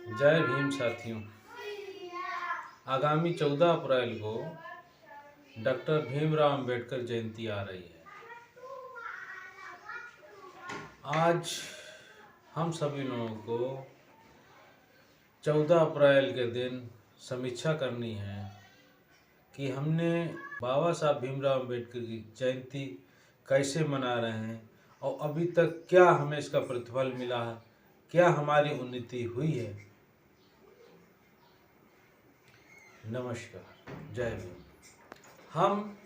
जय भीम साथियों। आगामी 14 अप्रैल को डॉक्टर भीमराव अंबेडकर जयंती आ रही है। आज हम सभी लोगों को 14 अप्रैल के दिन समीक्षा करनी है कि हमने बाबा साहब भीमराव अंबेडकर की जयंती कैसे मना रहे हैं और अभी तक क्या हमें इसका प्रतिफल मिला है, क्या हमारी उन्नति हुई है। नमस्कार, जय भीम। हम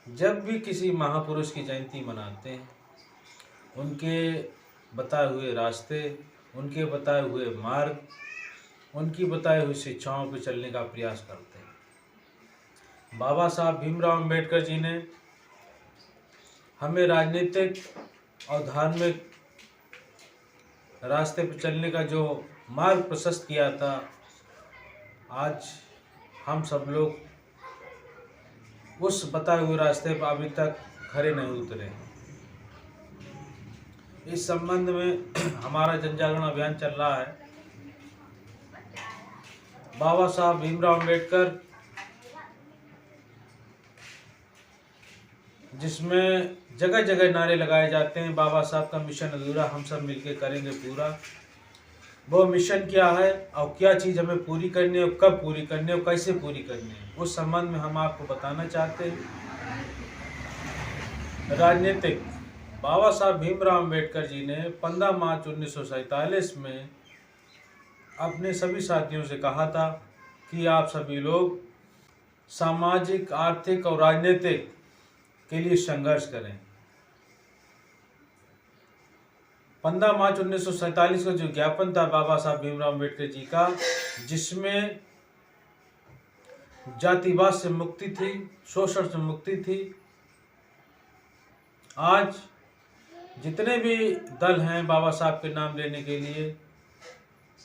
जब भी किसी महापुरुष की जयंती मनाते हैं, उनके बताए हुए रास्ते, उनके बताए हुए मार्ग, उनकी बताई हुई शिक्षाओं पर चलने का प्रयास करते हैं। बाबा साहब भीमराव अंबेडकर जी ने हमें राजनीतिक और धार्मिक रास्ते पर चलने का जो मार्ग प्रशस्त किया था, आज हम सब लोग उस बताए हुए रास्ते पर अभी तक खरे नहीं उतरे। इस संबंध में हमारा जन जागरण अभियान चल रहा है। बाबा साहब भीमराव अंबेडकर, जिसमें जगह जगह नारे लगाए जाते हैं, बाबा साहब का मिशन अधूरा, हम सब मिलकर करेंगे पूरा। वो मिशन क्या है और क्या चीज़ हमें पूरी करनी है और कब पूरी करनी है और कैसे पूरी करनी है, उस संबंध में हम आपको बताना चाहते हैं। राजनीतिक बाबा साहब भीमराव अंबेडकर जी ने 15 मार्च 1947 में अपने सभी साथियों से कहा था कि आप सभी लोग सामाजिक, आर्थिक और राजनीतिक के लिए संघर्ष करें। 15 मार्च 1947 का जो ज्ञापन था बाबा साहब भीमराव अंबेडकर जी का, जिसमें जातिवाद से मुक्ति थी, शोषण से मुक्ति थी। आज जितने भी दल हैं बाबा साहब के नाम लेने के लिए,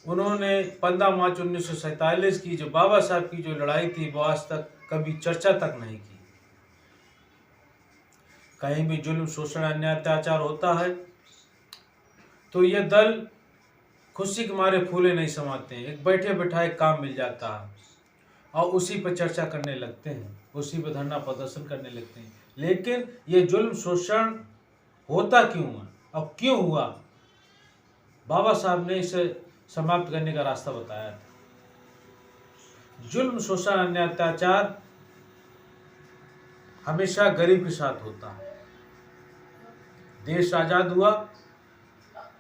उन्होंने 15 मार्च 1947 की जो बाबा साहब की जो लड़ाई थी, वो आज तक कभी चर्चा तक नहीं की। कहीं भी जुल्म, शोषण, अन्याय, अत्याचार होता है तो ये दल खुशी के मारे फूले नहीं समाते हैं, एक बैठे बैठाए काम मिल जाता है और उसी पर चर्चा करने लगते हैं, उसी पर धरना प्रदर्शन करने लगते हैं। लेकिन ये जुल्म, शोषण होता क्यों है और क्यों हुआ, बाबा साहब ने इसे समाप्त करने का रास्ता बताया था। जुल्म, शोषण, अन्याय, अत्याचार हमेशा गरीब के साथ होता है। देश आज़ाद हुआ,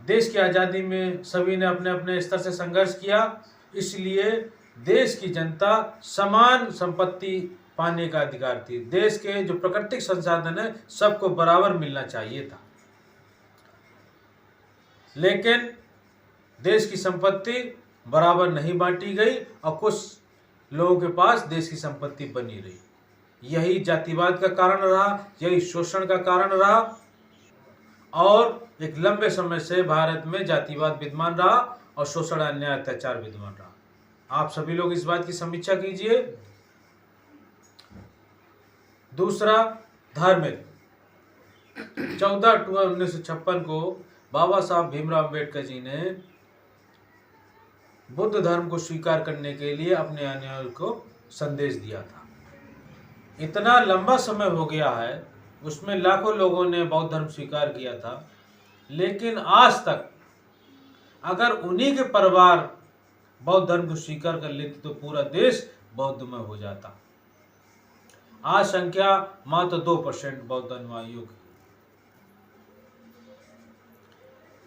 देश की आज़ादी में सभी ने अपने अपने स्तर से संघर्ष किया, इसलिए देश की जनता समान संपत्ति पाने का अधिकार थी। देश के जो प्राकृतिक संसाधन है सबको बराबर मिलना चाहिए था। लेकिन देश की संपत्ति बराबर नहीं बांटी गई और कुछ लोगों के पास देश की संपत्ति बनी रही। यही जातिवाद का कारण रहा, यही शोषण का कारण रहा और एक लंबे समय से भारत में जातिवाद विद्यमान रहा और शोषण, अन्याय, अत्याचार विद्यमान रहा। आप सभी लोग इस बात की समीक्षा कीजिए। दूसरा, धार्मिक 14 अक्टूबर 1956 को बाबा साहब भीमराव अंबेडकर जी ने बुद्ध धर्म को स्वीकार करने के लिए अपने अनुयायियों को संदेश दिया था। इतना लंबा समय हो गया है, उसमें लाखों लोगों ने बौद्ध धर्म स्वीकार किया था, लेकिन आज तक अगर उन्हीं के परिवार बौद्ध धर्म को स्वीकार कर लेते तो पूरा देश बौद्धमय हो जाता। आज संख्या मात्र 2% बौद्ध अनुयायियों की।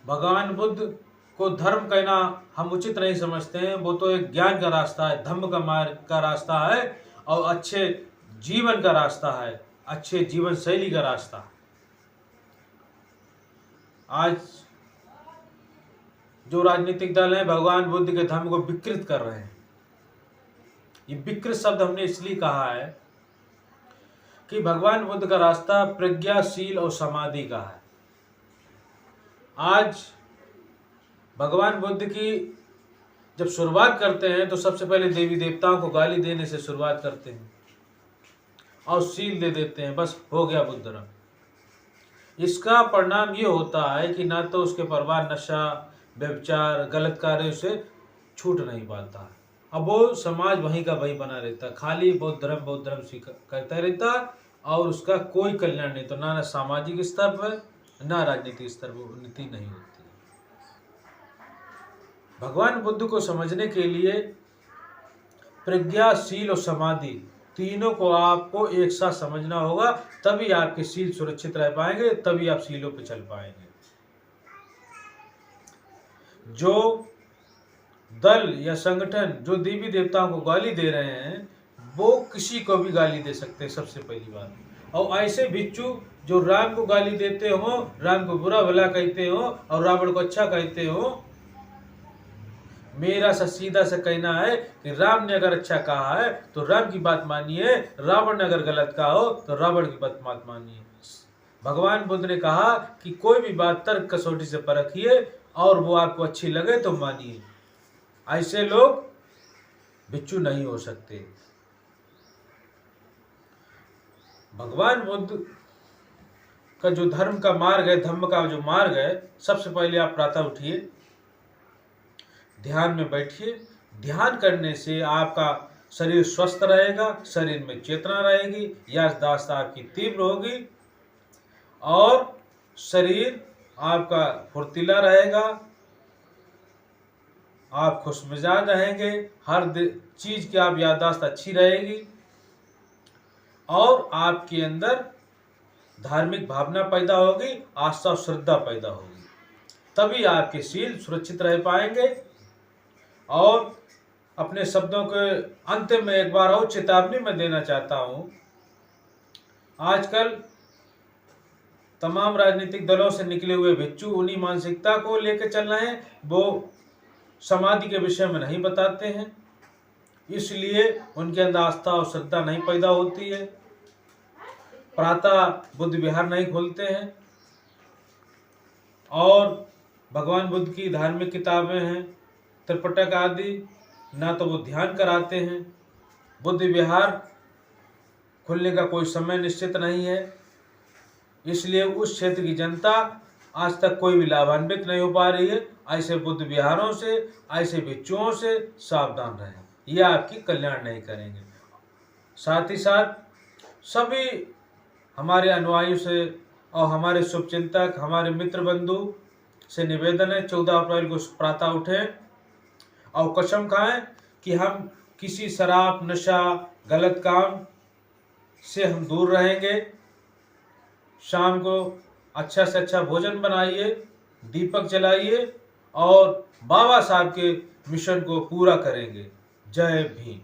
भगवान बुद्ध को धर्म कहना हम उचित नहीं समझते हैं। वो तो एक ज्ञान का रास्ता है, धम्म का मार्ग का रास्ता है और अच्छे जीवन का रास्ता है, अच्छे जीवन शैली का रास्ता। आज जो राजनीतिक दल हैं भगवान बुद्ध के धर्म को विकृत कर रहे हैं। ये विकृत शब्द हमने इसलिए कहा है कि भगवान बुद्ध का रास्ता प्रज्ञाशील और समाधि का है। आज भगवान बुद्ध की जब शुरुआत करते हैं तो सबसे पहले देवी देवताओं को गाली देने से शुरुआत करते हैं और सील दे देते हैं, बस हो गया बुद्ध धर्म। इसका परिणाम ये होता है कि ना तो उसके परिवार नशा, व्यभिचार, गलत कार्यों से छूट नहीं पाता। अब वो समाज वहीं का वहीं बना रहता, खाली बौद्ध धर्म करता रहता और उसका कोई कल्याण नहीं। तो ना सामाजिक स्तर पर ना राजनीतिक स्तर पर उन्नति नहीं होती। भगवान बुद्ध को समझने के लिए प्रज्ञा, शील और समाधि तीनों को आपको एक साथ समझना होगा, तभी आपके शील सुरक्षित रह पाएंगे, तभी आप शीलों पे चल पाएंगे। जो दल या संगठन जो देवी देवताओं को गाली दे रहे हैं, वो किसी को भी गाली दे सकते हैं, सबसे पहली बात। और ऐसे भिक्षु जो राम को गाली देते हो, राम को बुरा भला कहते हो और रावण को अच्छा कहते हो, मेरा सीधा सा कहना है कि राम ने अगर अच्छा कहा है तो राम की बात मानिए, रावण ने अगर गलत कहा हो तो रावण की बात मत मानिए। भगवान बुद्ध ने कहा कि कोई भी बात तर्क कसौटी से परखिए और वो आपको अच्छी लगे तो मानिए। ऐसे लोग भिक्षु नहीं हो सकते। भगवान बुद्ध का जो धर्म का मार्ग है, धम्म का जो मार्ग है, सबसे पहले आप प्रातः उठिए, ध्यान में बैठिए। ध्यान करने से आपका शरीर स्वस्थ रहेगा, शरीर में चेतना रहेगी, याददाश्त आपकी तीव्र होगी और शरीर आपका फुर्तीला रहेगा, आप खुशमिजाज रहेंगे, हर चीज की आप याददाश्त अच्छी रहेगी और आपके अंदर धार्मिक भावना पैदा होगी, आस्था और श्रद्धा पैदा होगी, तभी आपके शील सुरक्षित रह पाएंगे। और अपने शब्दों के अंत में एक बार और चेतावनी मैं देना चाहता हूं। आजकल तमाम राजनीतिक दलों से निकले हुए भिक्षु उन्हीं मानसिकता को लेकर चल रहे हैं, वो समाधि के विषय में नहीं बताते हैं, इसलिए उनके अंदर आस्था और श्रद्धा नहीं पैदा होती है। प्रातः बुद्ध विहार नहीं खोलते हैं और भगवान बुद्ध की धार्मिक किताबें हैं, त्रिपिटक आदि, ना तो वो ध्यान कराते हैं। बुद्ध विहार खुलने का कोई समय निश्चित नहीं है, इसलिए उस क्षेत्र की जनता आज तक कोई भी लाभान्वित नहीं हो पा रही है। ऐसे बुद्ध विहारों से, ऐसे भिक्षुओं से सावधान रहें, ये आपकी कल्याण नहीं करेंगे। साथ ही साथ सभी हमारे अनुयायियों से और हमारे शुभचिंतक, हमारे मित्र बंधु से निवेदन है, 14 अप्रैल को प्रातः उठें और कसम खाएं कि हम किसी शराब, नशा, गलत काम से हम दूर रहेंगे। शाम को अच्छा से अच्छा भोजन बनाइए, दीपक जलाइए और बाबा साहब के मिशन को पूरा करेंगे। जय भीम।